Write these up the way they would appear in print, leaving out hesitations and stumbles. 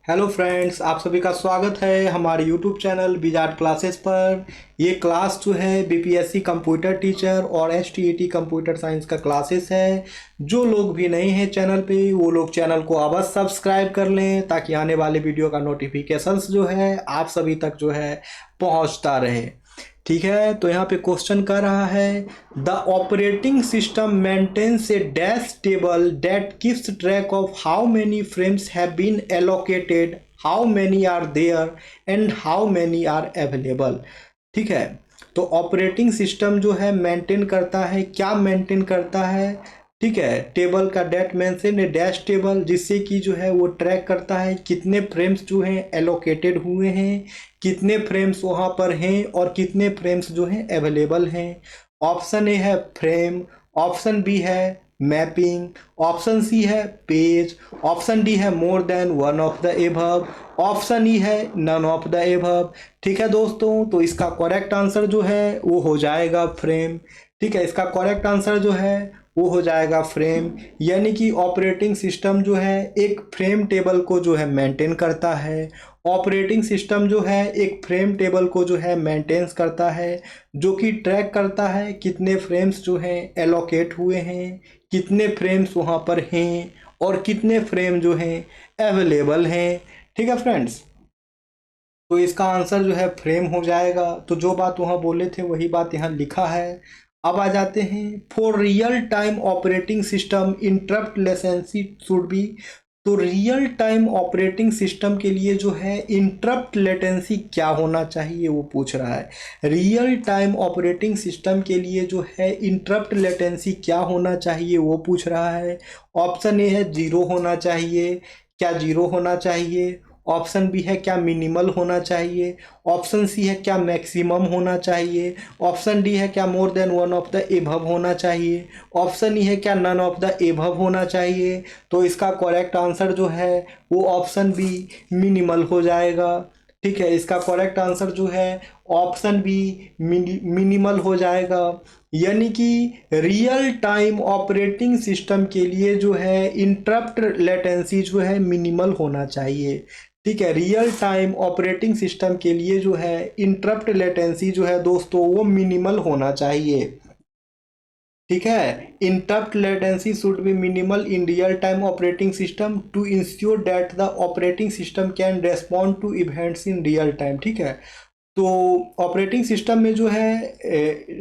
Hello friends, आप सभी का स्वागत है हमारे यूट्यूब चैनल विजार्ड क्लासेस पर। ये क्लास जो है बीपीएससी कंप्यूटर टीचर और एचटीईटी कंप्यूटर साइंस का क्लासेस है। जो लोग भी नए हैं चैनल पे वो लोग चैनल को अवश्य सब्सक्राइब कर लें ताकि आने वाले वीडियो का नोटिफिकेशंस जो है आप सभी तक जो है पहुंचता रहे। ठीक है, तो यहाँ पे क्वेश्चन कर रहा है the operating system maintains a dash table that keeps track of how many frames have been allocated, how many are there and how many are available. ठीक है, तो ऑपरेटिंग सिस्टम जो है मेंटेन करता है, क्या मेंटेन करता है? ठीक है, टेबल का डेट मेंशन है डैश टेबल, जिससे कि जो है वो ट्रैक करता है कितने फ्रेम्स जो हैं एलोकेटेड हुए हैं, कितने फ्रेम्स वहाँ पर हैं और कितने फ्रेम्स जो हैं अवेलेबल हैं। ऑप्शन ए है फ्रेम, ऑप्शन बी है मैपिंग, ऑप्शन सी है पेज, ऑप्शन डी है more than one of the above, option E है नन ऑफ द एबव। ठीक है दोस्तों, तो इसका करेक्ट आंसर जो है वो हो जाएगा फ्रेम। ठीक है, इसका करेक्ट आंसर जो है वो हो जाएगा फ्रेम, यानी कि ऑपरेटिंग सिस्टम जो है एक फ्रेम टेबल को जो है मेंटेन करता है। ऑपरेटिंग सिस्टम जो है एक फ्रेम टेबल को जो है मेंटेन्स करता है, जो कि ट्रैक करता है कितने फ्रेम्स जो हैं एलोकेट हुए हैं, कितने फ्रेम्स वहाँ पर हैं और कितने फ्रेम जो हैं अवेलेबल हैं। ठीक है फ्रेंड्स, तो इसका आंसर जो है फ्रेम हो जाएगा। तो जो बात वहाँ बोले थे वही बात यहाँ लिखा है। अब आ जाते हैं for real time operating system interrupt latency should B. तो रियल टाइम ऑपरेटिंग सिस्टम के लिए जो है इंटरप्ट लेटेंसी क्या होना चाहिए वो पूछ रहा है। रियल टाइम ऑपरेटिंग सिस्टम के लिए जो है इंटरप्ट लेटेंसी क्या होना चाहिए वो पूछ रहा है। ऑप्शन ए है जीरो होना चाहिए, क्या जीरो होना चाहिए? ऑप्शन बी है क्या मिनिमल होना चाहिए? ऑप्शन सी है क्या मैक्सिमम होना चाहिए? ऑप्शन डी है क्या मोर than one of the above होना चाहिए? ऑप्शन ई है क्या नन ऑफ द एभव होना चाहिए? तो इसका करेक्ट आंसर जो है वो ऑप्शन बी मिनिमल हो जाएगा। ठीक है, इसका करेक्ट आंसर जो है ऑप्शन बी मिनिमल हो जाएगा, यानी कि रियल टाइम ऑपरेटिंग सिस्टम के लिए जो है इंटरप्ट लेटेंसी जो है मिनिमल होना चाहिए। ठीक है, रियल टाइम ऑपरेटिंग सिस्टम के लिए जो है इंटरप्ट लेटेंसी जो है दोस्तों वो मिनिमल होना चाहिए। ठीक है, interrupt latency should be minimal in real time operating system to ensure that the operating system can respond to events in real time. ठीक है, तो ऑपरेटिंग सिस्टम में जो है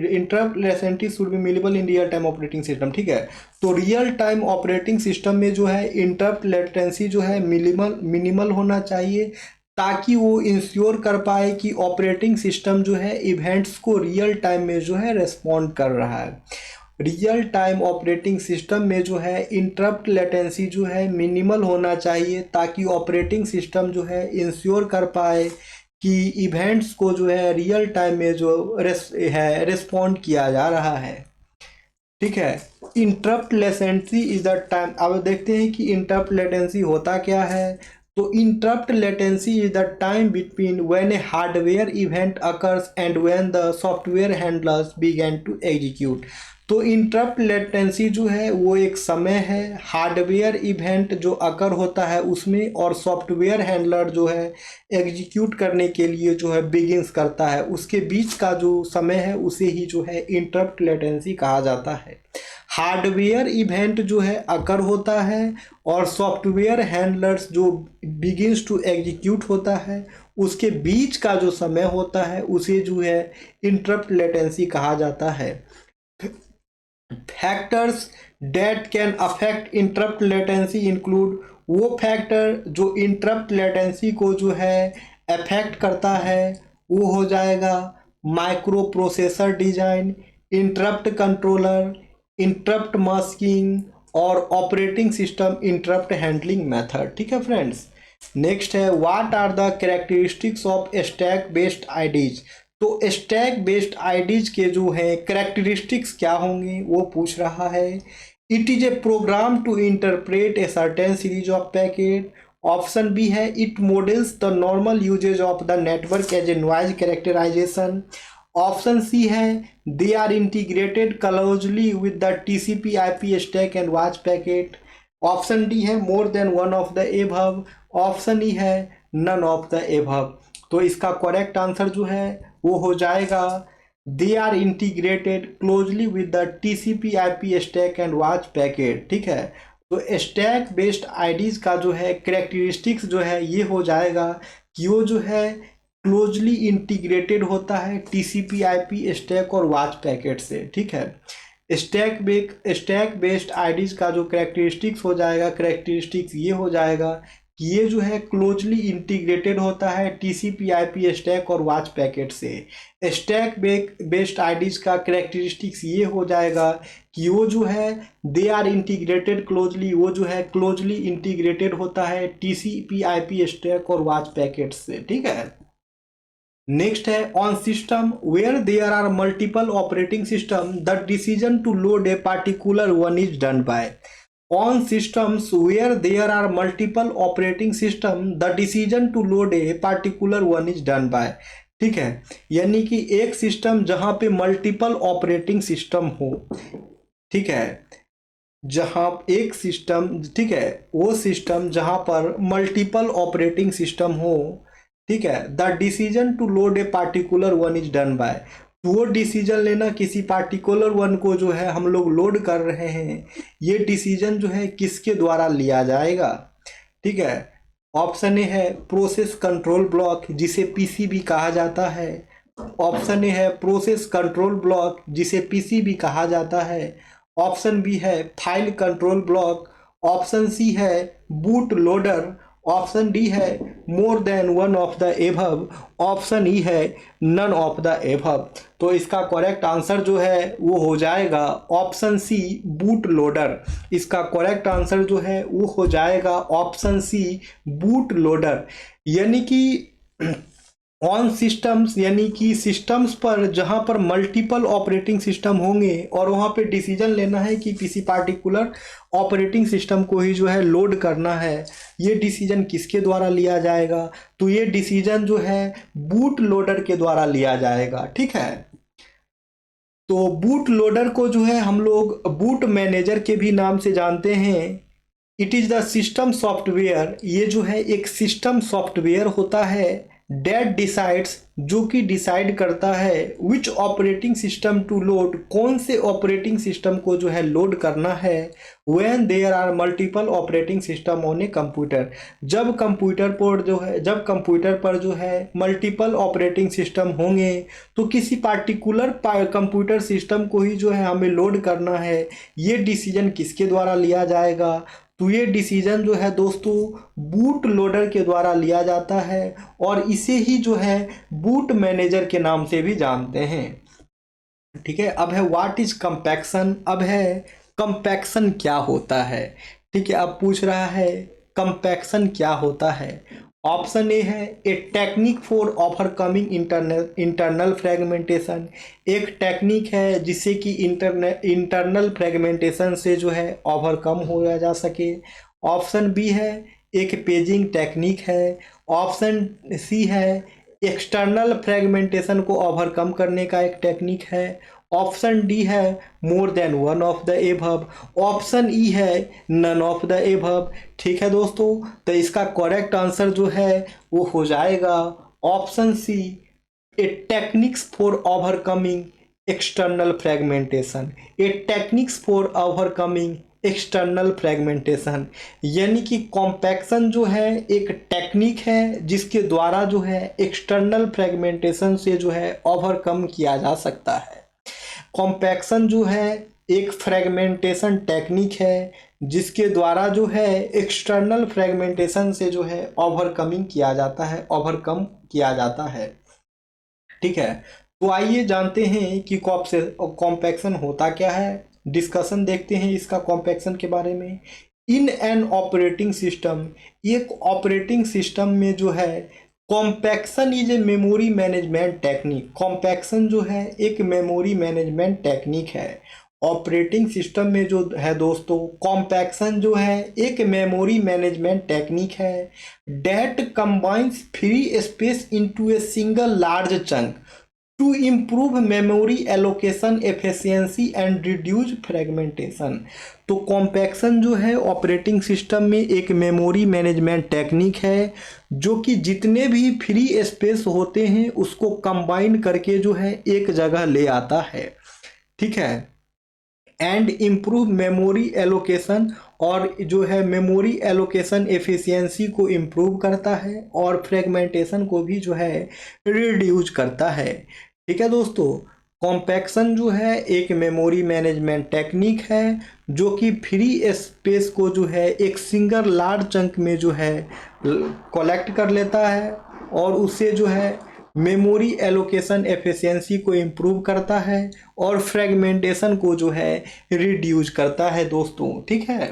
interrupt latency should be minimal in real time operating system. ठीक है, तो real time operating system में जो है इंटरप्ट लेटेंसी जो है मिनिमल होना चाहिए, ताकि वो इंश्योर कर पाए कि ऑपरेटिंग सिस्टम जो है इवेंट्स को रियल टाइम में जो है रेस्पॉन्ड कर रहा है। रियल टाइम ऑपरेटिंग सिस्टम में जो है इंटरप्ट लेटेंसी जो है मिनिमल होना चाहिए, ताकि ऑपरेटिंग सिस्टम जो है इंश्योर कर पाए कि इवेंट्स को जो है रियल टाइम में जो रिस्पॉन्ड किया जा रहा है। ठीक है, interrupt latency is the time. अब देखते हैं कि इंटरप्ट लेटेंसी होता क्या है। तो interrupt latency is the time between when a hardware event occurs and when the software handlers begin to execute. तो इंटरप्ट लेटेंसी जो है वो एक समय है हार्डवेयर इवेंट जो अकर होता है उसमें, और सॉफ्टवेयर हैंडलर जो है एग्जीक्यूट करने के लिए जो है बिगिंस करता है, उसके बीच का जो समय है उसे ही जो है इंटरप्ट लेटेंसी कहा जाता है। हार्डवेयर इवेंट जो है अकर होता है और सॉफ्टवेयर हैंडलर्स जो बिगिंस टू एग्जीक्यूट होता है उसके बीच का जो समय होता है उसे जो है इंटरप्ट लेटेंसी कहा जाता है। Factors that can affect interrupt latency include. वो फैक्टर जो इंटरप्ट लेटेंसी को जो है अफेक्ट करता है वो हो जाएगा micro processor design, interrupt controller, interrupt masking और operating system interrupt handling method. ठीक है फ्रेंड्स, नेक्स्ट है what are the characteristics of stack based IDS. तो स्टैक बेस्ड आईडीज के जो है कैरेक्टरिस्टिक्स क्या होंगे वो पूछ रहा है। It is a program to interpret a certain series of packet. Option B है it models the normal usage of the network as a noise characterization. Option C है they are integrated closely with the TCP IP stack and watch packet. Option D है more than one of the above, option E है none of the above. तो इसका correct answer जो है वो हो जाएगा they are integrated closely with the TCP IP stack and watch packet. ठीक है, तो स्टैक बेस्ड आईडीज का जो है करेक्टरिस्टिक्स जो है ये हो जाएगा कि वो जो है क्लोजली इंटीग्रेटेड होता है टीसीपी आईपी स्टैक और वॉच पैकेट से। ठीक है, स्टैक बेस्ड आईडीज का जो करेक्टरिस्टिक्स हो जाएगा, करेक्टरिस्टिक्स ये हो जाएगा कि ये जो है क्लोजली इंटीग्रेटेड होता है टीसीपी आईपी स्टैक और वॉच पैकेट से। स्टैक बेस्ड आईडीज का करेक्टरिस्टिक्स ये हो जाएगा कि वो जो है दे आर इंटीग्रेटेड क्लोजली, वो जो है क्लोजली इंटीग्रेटेड होता है टीसीपी आईपी स्टैक और वॉच पैकेट से। ठीक है, नेक्स्ट है on system where there are multiple operating system the decision to load a particular one is done by. On systems where there are multiple operating system the decision to load a particular one is done by. ठीक है, यानी कि एक system जहां पे multiple operating system हो, ठीक है, जहां एक सिस्टम, ठीक है, वो सिस्टम जहां पर मल्टीपल ऑपरेटिंग सिस्टम हो, ठीक है, the decision to load a particular one is done by. वो डिसीजन लेना किसी पार्टिकुलर वन को जो है हम लोग लोड कर रहे हैं, ये डिसीजन जो है किसके द्वारा लिया जाएगा। ठीक है, ऑप्शन ए है प्रोसेस कंट्रोल ब्लॉक जिसे पीसीबी कहा जाता है, ऑप्शन ए है प्रोसेस कंट्रोल ब्लॉक जिसे पीसीबी कहा जाता है, ऑप्शन बी है file control block, option C है बूट लोडर, ऑप्शन डी है more than one of the above, option E है नन ऑफ द एबव। तो इसका करेक्ट आंसर जो है वो हो जाएगा ऑप्शन सी बूट लोडर। इसका करेक्ट आंसर जो है वो हो जाएगा ऑप्शन सी बूट लोडर। यानी कि ऑन सिस्टम्स यानी कि सिस्टम्स पर जहां पर मल्टीपल ऑपरेटिंग सिस्टम होंगे और वहां पे डिसीजन लेना है कि किसी पार्टिकुलर ऑपरेटिंग सिस्टम को ही जो है लोड करना है, ये डिसीजन किसके द्वारा लिया जाएगा, तो ये डिसीजन जो है बूट लोडर के द्वारा लिया जाएगा। ठीक है, तो बूट लोडर को जो है हम लोग बूट मैनेजर के भी नाम से जानते हैं। It is the system software, ये जो है एक सिस्टम सॉफ्टवेयर होता है डेट डिसाइड्स, जो कि डिसाइड करता है विच ऑपरेटिंग सिस्टम टू लोड, कौन से ऑपरेटिंग सिस्टम को जो है लोड करना है when there are multiple operating system on a computer. जब कंप्यूटर पर जो है मल्टीपल ऑपरेटिंग सिस्टम होंगे तो किसी पार्टिकुलर कंप्यूटर सिस्टम को ही जो है हमें लोड करना है, ये डिसीजन किसके द्वारा लिया जाएगा, तो ये डिसीजन जो है दोस्तों बूट लोडर के द्वारा लिया जाता है और इसे ही जो है बूट मैनेजर के नाम से भी जानते हैं। ठीक है, अब है व्हाट इज कंपैक्शन। अब है कंपैक्शन क्या होता है। ठीक है, अब पूछ रहा है कंपैक्शन क्या होता है। ऑप्शन ए है a technique for overcoming internal fragmentation, एक टेक्निक है जिससे कि इंटरनल फ्रेगमेंटेशन से जो है ओवरकम होया जा सके। ऑप्शन बी है एक पेजिंग टेक्निक है, ऑप्शन सी है एक्सटर्नल फ्रेगमेंटेशन को ओवरकम करने का एक टेक्निक है, ऑप्शन डी है more than one of the above, option E है नन ऑफ द एबव। ठीक है दोस्तों, तो इसका करेक्ट आंसर जो है वो हो जाएगा option C a techniques for overcoming external fragmentation, a techniques for overcoming external fragmentation. यानी कि कॉम्पैक्शन जो है एक टेक्निक है जिसके द्वारा जो है एक्सटर्नल फ्रेगमेंटेशन से जो है ओवरकम किया जा सकता है। कॉम्पैक्शन जो है एक फ्रेगमेंटेशन टेक्निक है जिसके द्वारा जो है एक्सटर्नल फ्रेगमेंटेशन से जो है ओवरकम किया जाता है। ठीक है, तो आइए जानते हैं कि कॉम्पैक्शन होता क्या है। डिस्कशन देखते हैं इसका कॉम्पैक्शन के बारे में। इन एन ऑपरेटिंग सिस्टम, एक ऑपरेटिंग सिस्टम में जो है compaction is a memory management technique, compaction जो है एक मेमोरी मैनेजमेंट टेक्निक है। ऑपरेटिंग सिस्टम में जो है दोस्तों कॉम्पैक्शन जो है एक मेमोरी मैनेजमेंट टेक्निक है that combines free space into a single large chunk. To improve memory allocation efficiency and reduce fragmentation. तो कॉम्पैक्शन जो है ऑपरेटिंग सिस्टम में एक मेमोरी मैनेजमेंट टेक्निक है जो कि जितने भी फ्री स्पेस होते हैं उसको कंबाइन करके जो है एक जगह ले आता है, ठीक है, एंड इम्प्रूव मेमोरी एलोकेशन, और जो है मेमोरी एलोकेशन एफिशिएंसी को इम्प्रूव करता है और फ्रेगमेंटेशन को भी जो है रिड्यूस करता है। ठीक है दोस्तों, कॉम्पैक्शन जो है एक मेमोरी मैनेजमेंट टेक्निक है जो कि फ्री स्पेस को जो है एक सिंगल लार्ज चंक में जो है कलेक्ट कर लेता है और उससे जो है मेमोरी एलोकेशन एफिशिएंसी को इम्प्रूव करता है और फ्रेगमेंटेशन को जो है रिड्यूस करता है दोस्तों। ठीक है,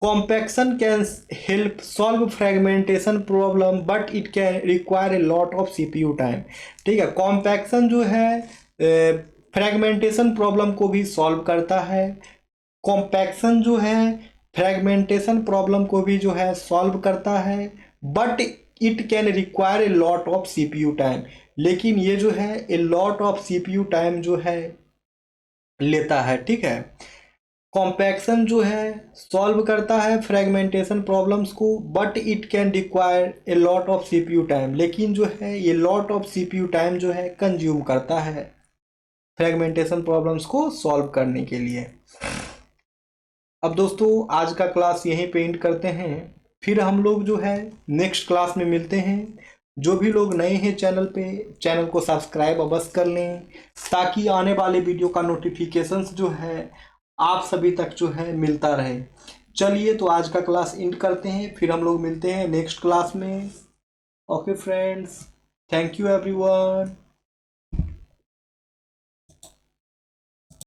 compaction can help solve fragmentation problem but it can require a lot of CPU time. ठीक है, कॉम्पैक्शन जो है फ्रेगमेंटेशन प्रॉब्लम को भी सॉल्व करता है, कॉम्पैक्शन जो है फ्रेगमेंटेशन प्रॉब्लम को भी जो है सॉल्व करता है, but it can require a lot of CPU time, लेकिन ये जो है a lot of CPU time जो है लेता है। ठीक है, कॉम्पैक्शन जो है सॉल्व करता है फ्रेगमेंटेशन प्रॉब्लम्स को but it can require a lot of CPU time, लेकिन जो है ये लॉट ऑफ सीपीयू टाइम जो है कंज्यूम करता है फ्रेगमेंटेशन प्रॉब्लम्स को सॉल्व करने के लिए। अब दोस्तों आज का क्लास यहीं पे एंड करते हैं, फिर हम लोग जो है नेक्स्ट क्लास में मिलते हैं। जो भी लोग नए हैं चैनल पे, चैनल को सब्सक्राइब अवश्य कर लें ताकि आने वाले वीडियो का नोटिफिकेशंस जो है आप सभी तक जो है मिलता रहे। चलिए तो आज का क्लास एंड करते हैं, फिर हम लोग मिलते हैं नेक्स्ट क्लास में। Okay friends, thank you everyone.